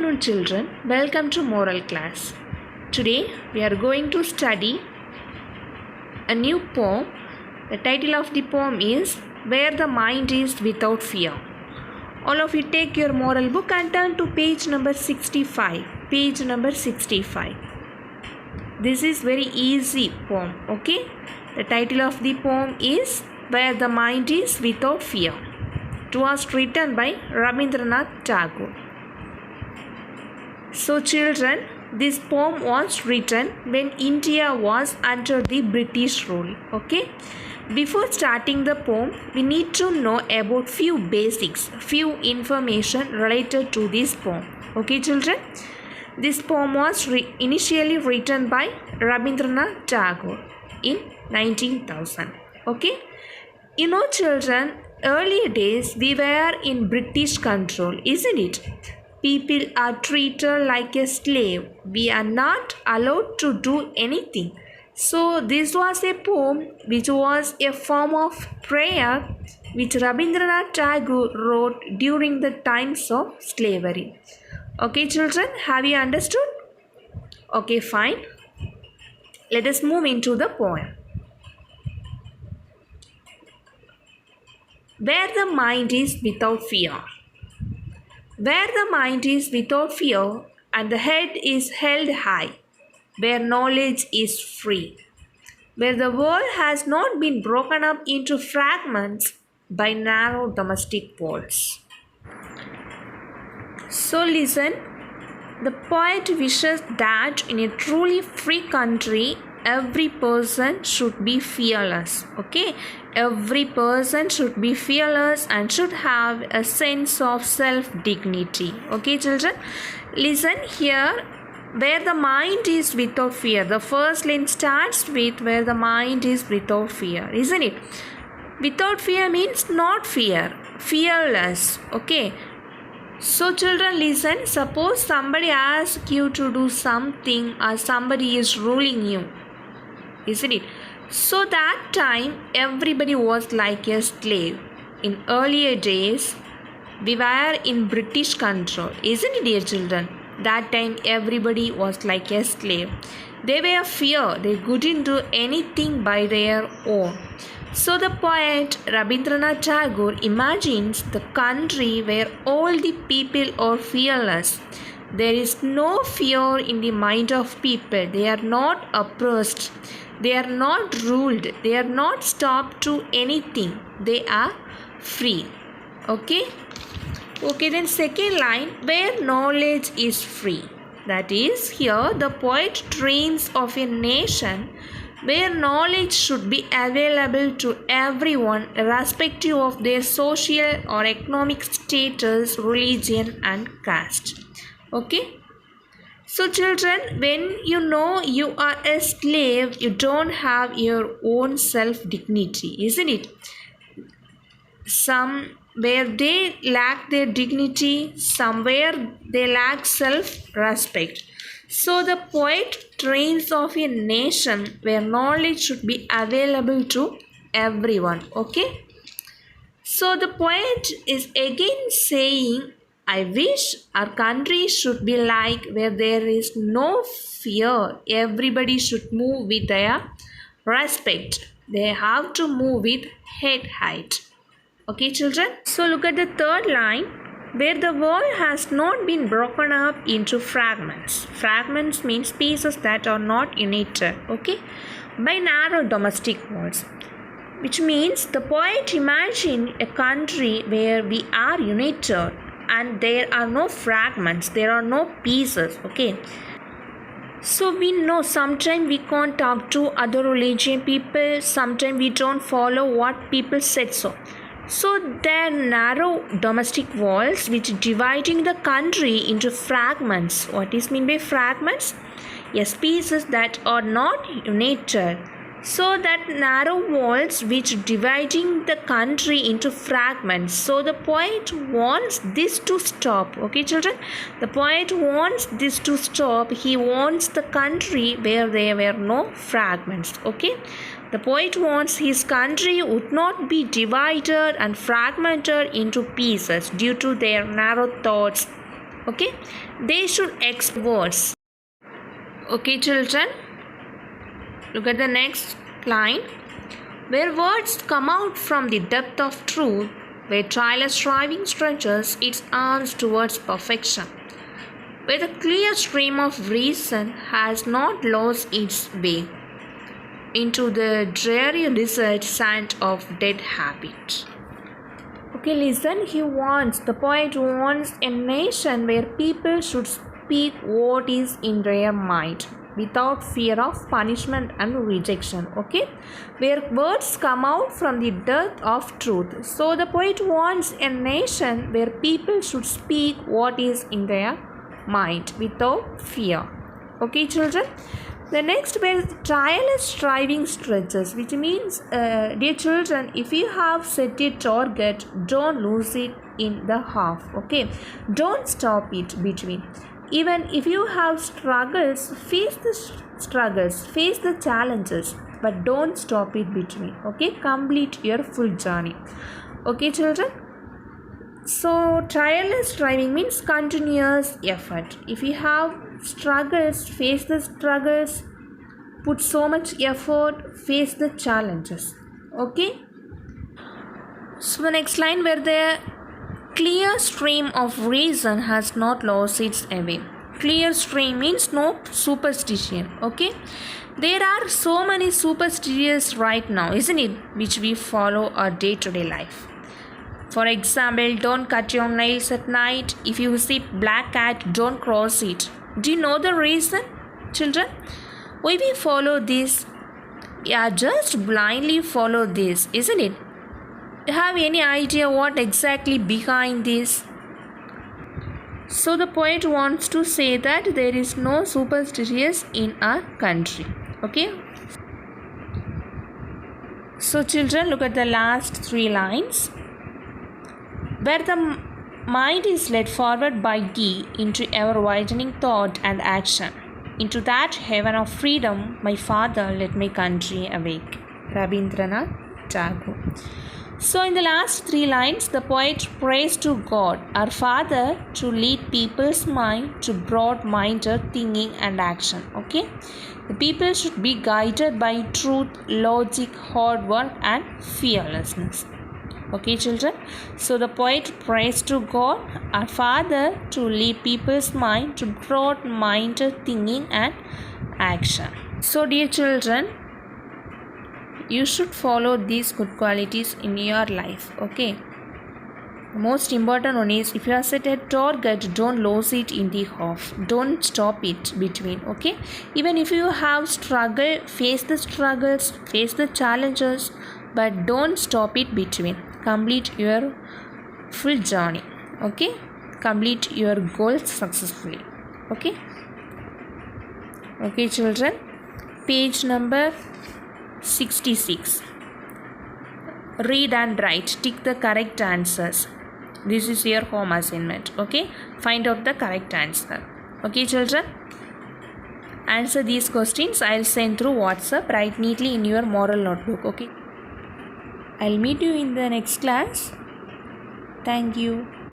afternoon, children. Welcome to Moral Class. Today we are going to study a new poem. The title of the poem is Where the Mind is Without Fear. All of you take your moral book and turn to page number 65. Page number 65. This is very easy poem, okay? The title of the poem is Where the Mind is Without Fear. It was written by Rabindranath Tagore. So children, this poem was written when India was under the British rule. Okay. Before starting the poem, we need to know about few basics, few information related to this poem. Okay children. This poem was initially written by Rabindranath Tagore in 19,000. Okay. You know children, earlier days we were in British control, isn't it? People are treated like a slave. We are not allowed to do anything. So this was a poem which was a form of prayer which Rabindranath Tagore wrote during the times of slavery. Okay children, have you understood? Okay, fine. Let us move into the poem. Where the mind is without fear. Where the mind is without fear and the head is held high, where knowledge is free, where the world has not been broken up into fragments by narrow domestic walls. So listen, the poet wishes that in a truly free country, every person should be fearless. Okay, every person should be fearless and should have a sense of self-dignity. Okay children, listen here. Where the mind is without fear. The first line starts with where the mind is without fear, isn't it? Without fear means not fear, fearless. Okay. So children, listen. Suppose somebody asks you to do something or somebody is ruling you, isn't it? So that time everybody was like a slave. In earlier days we were in British control, isn't it dear children? That time everybody was like a slave. They were fear. They couldn't do anything by their own. So the poet Rabindranath Tagore imagines the country where all the people are fearless. There is no fear in the mind of people. They are not oppressed. They are not ruled. They are not stopped to anything. They are free. Okay. Okay, then second line, where knowledge is free. That is, here the poet dreams of a nation where knowledge should be available to everyone irrespective of their social or economic status, religion and caste. Okay. So children, when you know you are a slave, you don't have your own self-dignity, isn't it? Somewhere they lack their dignity, somewhere they lack self-respect. So the poet dreams of a nation where knowledge should be available to everyone. Okay. So the poet is again saying, I wish our country should be like where there is no fear. Everybody should move with their respect. They have to move with head height. Okay children. So look at the third line. Where the world has not been broken up into fragments. Fragments means pieces that are not united. Okay. By narrow domestic walls. Which means the poet imagined a country where we are united and there are no fragments, there are no pieces. Okay. So we know sometimes we can't talk to other religion people, sometimes we don't follow what people said so. So there are narrow domestic walls which dividing the country into fragments. What is meant by fragments? Yes, pieces that are not united. So that narrow walls which dividing the country into fragments. So the poet wants this to stop. Okay children, the poet wants this to stop. He wants the country where there were no fragments. Okay, the poet wants his country would not be divided and fragmented into pieces due to their narrow thoughts, Okay, they should words. Okay, children, look at the next line. Where words come out from the depth of truth, where tireless striving stretches its arms towards perfection, where the clear stream of reason has not lost its way into the dreary desert sand of dead habit. Okay, listen, the poet wants a nation where people should speak what is in their mind without fear of punishment and rejection. Okay, where words come out from the depth of truth. So the poet wants a nation where people should speak what is in their mind without fear. Okay, children. The next where tireless striving stretches, which means, dear children, if you have set a target, don't lose it in the half. Okay, don't stop it between. Even if you have struggles, face the challenges, but don't stop it between. Okay, complete your full journey. Okay, children. So tireless striving means continuous effort. If you have struggles, face the struggles, put so much effort, face the challenges. Okay, so the next line, where the clear stream of reason has not lost its way. Clear stream means no superstition. Okay, there are so many superstitions right now, isn't it, which we follow our day-to-day life. For example, don't cut your nails at night. If you see black cat, don't cross it. Do you know the reason, children? Why we follow this? Yeah, just blindly follow this, isn't it? Do you have any idea what exactly behind this? So the poet wants to say that there is no superstitions in our country. Okay? So children, look at the last 3 lines. Where the mind is led forward by thee into ever-widening thought and action, into that heaven of freedom, my father, let my country awake. Rabindranath Tagore. So in the last 3 lines, the poet prays to God, our Father, to lead people's mind to broad-minded thinking and action. Okay, the people should be guided by truth, logic, hard work, and fearlessness. Okay, children. So the poet prays to God, our Father, to lead people's mind to broad-minded thinking and action. So, dear children, you should follow these good qualities in your life. Okay. The most important one is, if you are set a target, don't lose it in the half. Don't stop it between. Okay. Even if you have struggle, face the struggles, face the challenges, but don't stop it between. Complete your full journey. Okay, complete your goals successfully. Okay, children, page number 66. Read and write, tick the correct answers. This is your home assignment. Okay, find out the correct answer. Okay, children, answer these questions. I'll send through WhatsApp. Write neatly in your moral notebook. Okay, I'll meet you in the next class. Thank you.